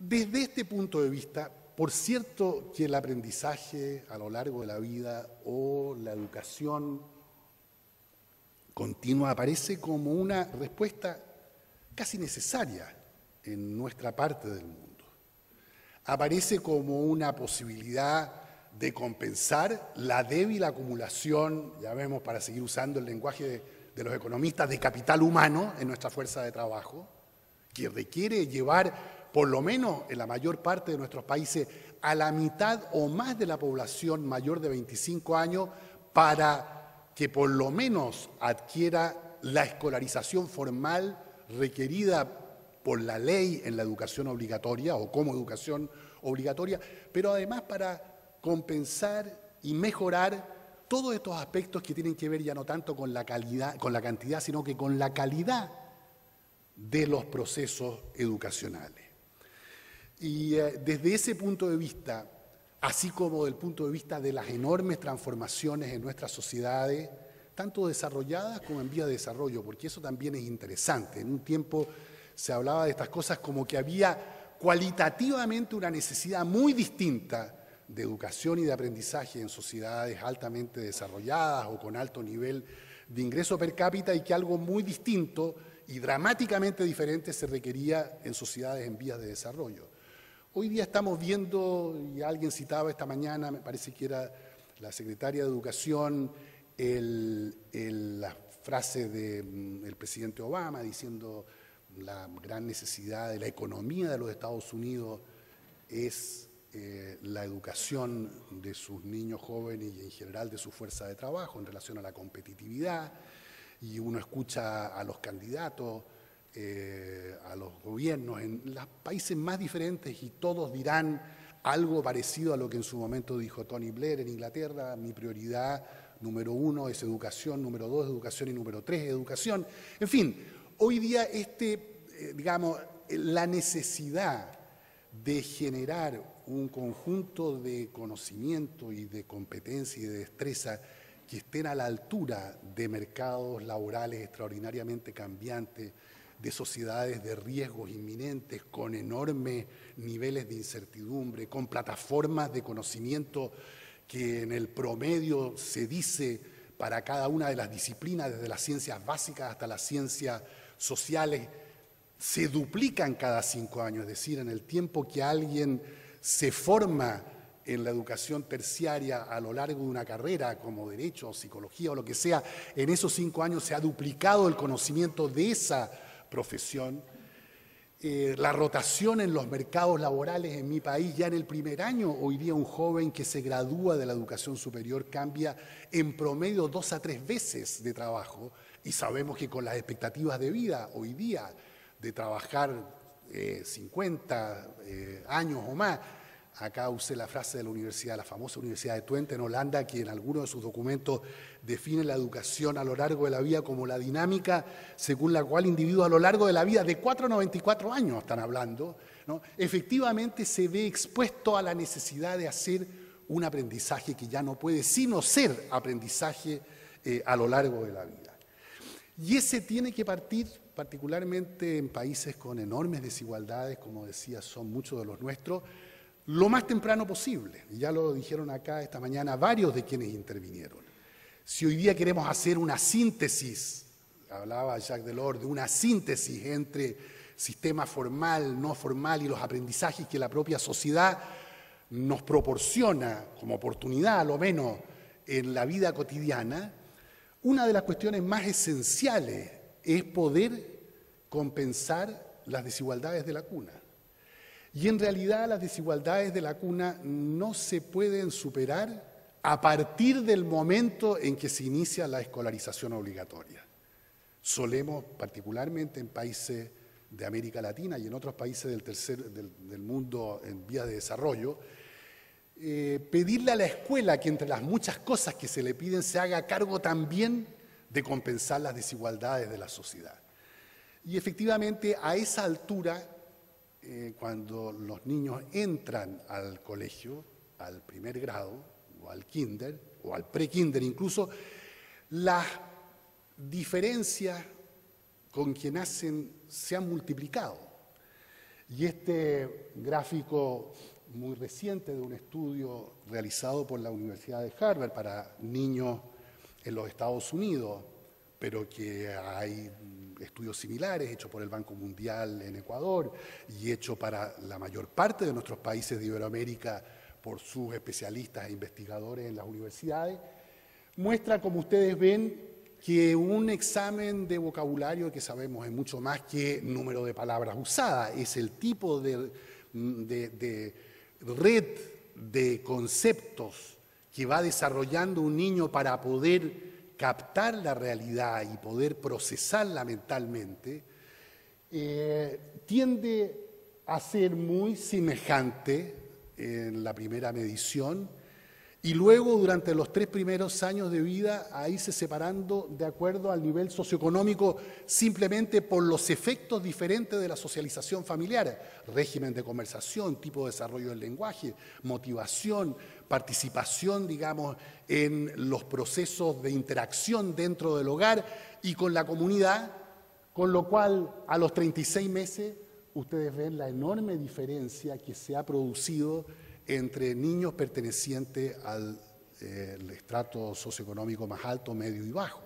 Desde este punto de vista, por cierto que el aprendizaje a lo largo de la vida o la educación continua aparece como una respuesta casi necesaria en nuestra parte del mundo. Aparece como una posibilidad de compensar la débil acumulación, ya vemos, para seguir usando el lenguaje de los economistas, de capital humano en nuestra fuerza de trabajo, que requiere llevar, por lo menos en la mayor parte de nuestros países, a la mitad o más de la población mayor de 25 años para que por lo menos adquiera la escolarización formal requerida por la ley en la educación obligatoria o como educación obligatoria, pero además para compensar y mejorar todos estos aspectos que tienen que ver ya no tanto con la calidad, con la cantidad, sino que con la calidad de los procesos educacionales. Y desde ese punto de vista, así como del punto de vista de las enormes transformaciones en nuestras sociedades, tanto desarrolladas como en vía de desarrollo, porque eso también es interesante. En un tiempo se hablaba de estas cosas como que había cualitativamente una necesidad muy distinta de educación y de aprendizaje en sociedades altamente desarrolladas o con alto nivel de ingreso per cápita, y que algo muy distinto y dramáticamente diferente se requería en sociedades en vías de desarrollo. Hoy día estamos viendo, y alguien citaba esta mañana, me parece que era la secretaria de Educación, la frase del presidente Obama diciendo la gran necesidad de la economía de los Estados Unidos es la educación de sus niños jóvenes y en general de su fuerza de trabajo en relación a la competitividad, y uno escucha a los candidatos, a los gobiernos en los países más diferentes y todos dirán algo parecido a lo que en su momento dijo Tony Blair en Inglaterra: mi prioridad número 1 es educación, número 2 educación y número 3 educación. En fin, hoy día digamos, la necesidad de generar un conjunto de conocimiento y de competencia y de destreza que estén a la altura de mercados laborales extraordinariamente cambiantes, de sociedades de riesgos inminentes, con enormes niveles de incertidumbre, con plataformas de conocimiento que en el promedio se dice para cada una de las disciplinas, desde las ciencias básicas hasta las ciencias sociales, se duplican cada 5 años, es decir, en el tiempo que alguien se forma en la educación terciaria a lo largo de una carrera como derecho o psicología o lo que sea, en esos 5 años se ha duplicado el conocimiento de esa profesión. La rotación en los mercados laborales en mi país, ya en el primer año, hoy día un joven que se gradúa de la educación superior cambia en promedio 2 a 3 veces de trabajo, y sabemos que con las expectativas de vida hoy día de trabajar 50 años o más. Acá usé la frase de la universidad, la famosa Universidad de Twente en Holanda, que en algunos de sus documentos define la educación a lo largo de la vida como la dinámica según la cual individuos a lo largo de la vida, de 4 a 94 años están hablando, ¿no?, efectivamente se ve expuesto a la necesidad de hacer un aprendizaje que ya no puede sino ser aprendizaje a lo largo de la vida. Y ese tiene que partir, particularmente en países con enormes desigualdades, como decía, son muchos de los nuestros, lo más temprano posible. Y ya lo dijeron acá esta mañana varios de quienes intervinieron. Si hoy día queremos hacer una síntesis, hablaba Jacques Delors de una síntesis entre sistema formal, no formal y los aprendizajes que la propia sociedad nos proporciona como oportunidad, a lo menos en la vida cotidiana, una de las cuestiones más esenciales es poder compensar las desigualdades de la cuna. Y en realidad las desigualdades de la cuna no se pueden superar a partir del momento en que se inicia la escolarización obligatoria. Solemos, particularmente en países de América Latina y en otros países del mundo en vías de desarrollo, pedirle a la escuela que entre las muchas cosas que se le piden se haga cargo también de compensar las desigualdades de la sociedad. Y efectivamente a esa altura, cuando los niños entran al colegio, al primer grado, o al kinder, o al pre-kinder incluso, las diferencias con que nacen se han multiplicado. Y este gráfico muy reciente de un estudio realizado por la Universidad de Harvard para niños en los Estados Unidos, pero que hay estudios similares hechos por el Banco Mundial en Ecuador y hechos para la mayor parte de nuestros países de Iberoamérica por sus especialistas e investigadores en las universidades, muestra, como ustedes ven, que un examen de vocabulario, que sabemos es mucho más que número de palabras usadas, es el tipo de red de conceptos que va desarrollando un niño para poder captar la realidad y poder procesarla mentalmente, tiende a ser muy semejante en la primera medición y luego durante los 3 primeros años de vida a irse separando de acuerdo al nivel socioeconómico simplemente por los efectos diferentes de la socialización familiar, régimen de conversación, tipo de desarrollo del lenguaje, motivación, participación, digamos, en los procesos de interacción dentro del hogar y con la comunidad, con lo cual a los 36 meses ustedes ven la enorme diferencia que se ha producido entre niños pertenecientes al estrato socioeconómico más alto, medio y bajo.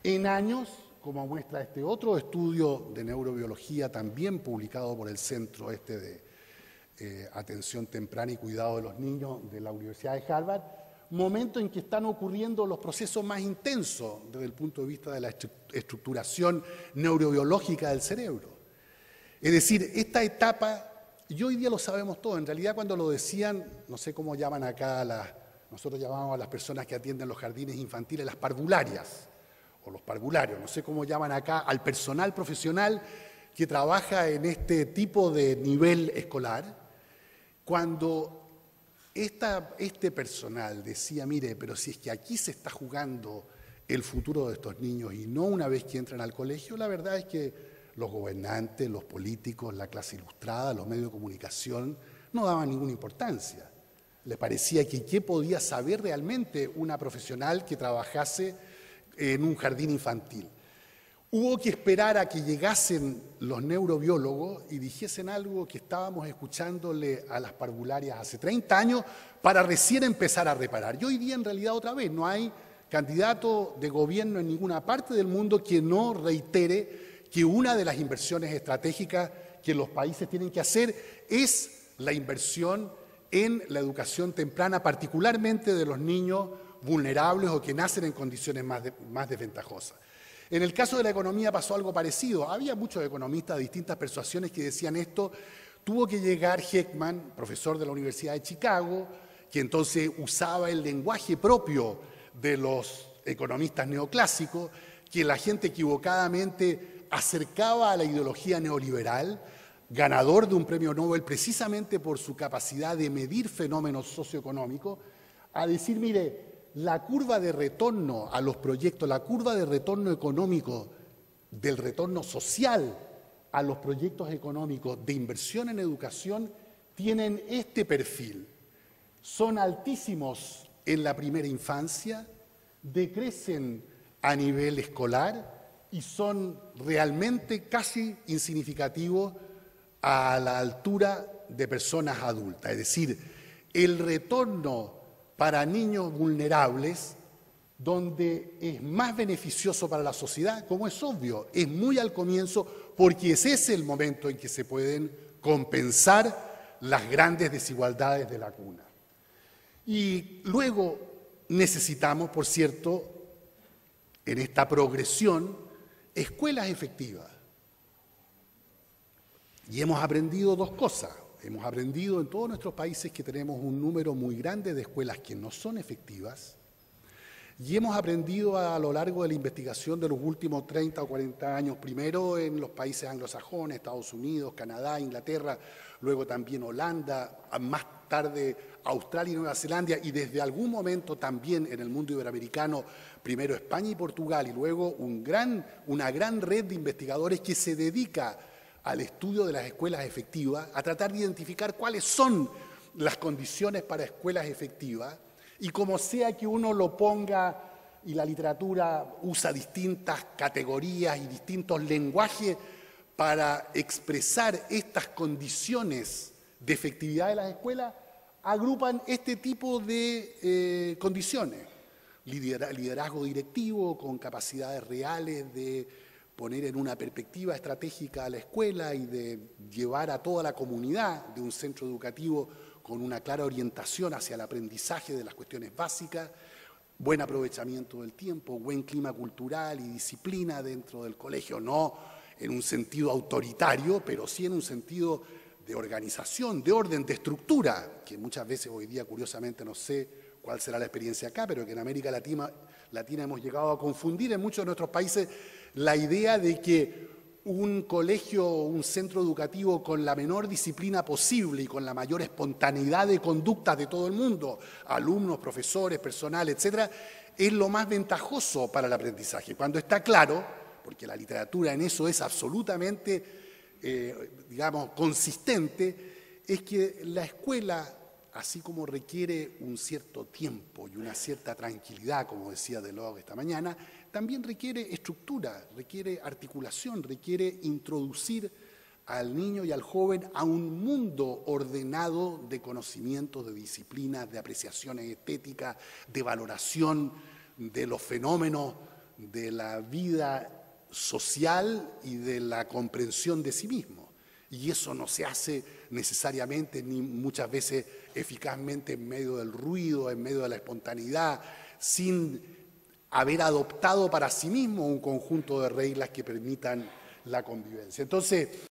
En años, como muestra este otro estudio de neurobiología también publicado por el Centro de Atención Temprana y Cuidado de los Niños de la Universidad de Harvard, momento en que están ocurriendo los procesos más intensos desde el punto de vista de la estructuración neurobiológica del cerebro. Es decir, esta etapa, y hoy día lo sabemos todo, en realidad cuando lo decían, no sé cómo llaman acá, nosotros llamamos a las personas que atienden los jardines infantiles las parvularias, o los parvularios, no sé cómo llaman acá al personal profesional que trabaja en este tipo de nivel escolar, cuando este personal decía, mire, pero si es que aquí se está jugando el futuro de estos niños y no una vez que entran al colegio, la verdad es que los gobernantes, los políticos, la clase ilustrada, los medios de comunicación no daban ninguna importancia. Les parecía que qué podía saber realmente una profesional que trabajase en un jardín infantil. Hubo que esperar a que llegasen los neurobiólogos y dijesen algo que estábamos escuchándole a las parvularias hace 30 años para recién empezar a reparar. Y hoy día en realidad otra vez no hay candidato de gobierno en ninguna parte del mundo que no reitere que una de las inversiones estratégicas que los países tienen que hacer es la inversión en la educación temprana, particularmente de los niños vulnerables o que nacen en condiciones más desventajosas. En el caso de la economía pasó algo parecido. Había muchos economistas de distintas persuasiones que decían esto. Tuvo que llegar Heckman, profesor de la Universidad de Chicago, que entonces usaba el lenguaje propio de los economistas neoclásicos, que la gente equivocadamente acercaba a la ideología neoliberal, ganador de un premio Nobel precisamente por su capacidad de medir fenómenos socioeconómicos, a decir, mire, la curva de retorno a los proyectos, la curva de retorno económico, del retorno social a los proyectos económicos de inversión en educación, tienen este perfil. Son altísimos en la primera infancia, decrecen a nivel escolar y son realmente casi insignificativos a la altura de personas adultas. Es decir, el retorno para niños vulnerables, donde es más beneficioso para la sociedad, como es obvio, es muy al comienzo, porque ese es el momento en que se pueden compensar las grandes desigualdades de la cuna. Y luego necesitamos, por cierto, en esta progresión, escuelas efectivas. Y hemos aprendido dos cosas. Hemos aprendido en todos nuestros países que tenemos un número muy grande de escuelas que no son efectivas y hemos aprendido a lo largo de la investigación de los últimos 30 o 40 años, primero en los países anglosajones, Estados Unidos, Canadá, Inglaterra, luego también Holanda, más tarde Australia y Nueva Zelanda y desde algún momento también en el mundo iberoamericano, primero España y Portugal y luego una gran red de investigadores que se dedica al estudio de las escuelas efectivas, a tratar de identificar cuáles son las condiciones para escuelas efectivas y como sea que uno lo ponga, y la literatura usa distintas categorías y distintos lenguajes para expresar estas condiciones de efectividad de las escuelas, agrupan este tipo de condiciones. Liderazgo directivo con capacidades reales de poner en una perspectiva estratégica a la escuela y de llevar a toda la comunidad de un centro educativo con una clara orientación hacia el aprendizaje de las cuestiones básicas, buen aprovechamiento del tiempo, buen clima cultural y disciplina dentro del colegio, no en un sentido autoritario, pero sí en un sentido de organización, de orden, de estructura, que muchas veces hoy día, curiosamente, no sé cuál será la experiencia acá, pero que en América Latina hemos llegado a confundir en muchos de nuestros países la idea de que un colegio o un centro educativo con la menor disciplina posible y con la mayor espontaneidad de conductas de todo el mundo, alumnos, profesores, personal, etcétera, es lo más ventajoso para el aprendizaje. Cuando está claro, porque la literatura en eso es absolutamente, digamos, consistente, es que la escuela, así como requiere un cierto tiempo y una cierta tranquilidad, como decía Deleuze esta mañana, también requiere estructura, requiere articulación, requiere introducir al niño y al joven a un mundo ordenado de conocimientos, de disciplinas, de apreciaciones estéticas, de valoración de los fenómenos de la vida social y de la comprensión de sí mismo. Y eso no se hace necesariamente ni muchas veces eficazmente en medio del ruido, en medio de la espontaneidad, sin haber adoptado para sí mismo un conjunto de reglas que permitan la convivencia. Entonces,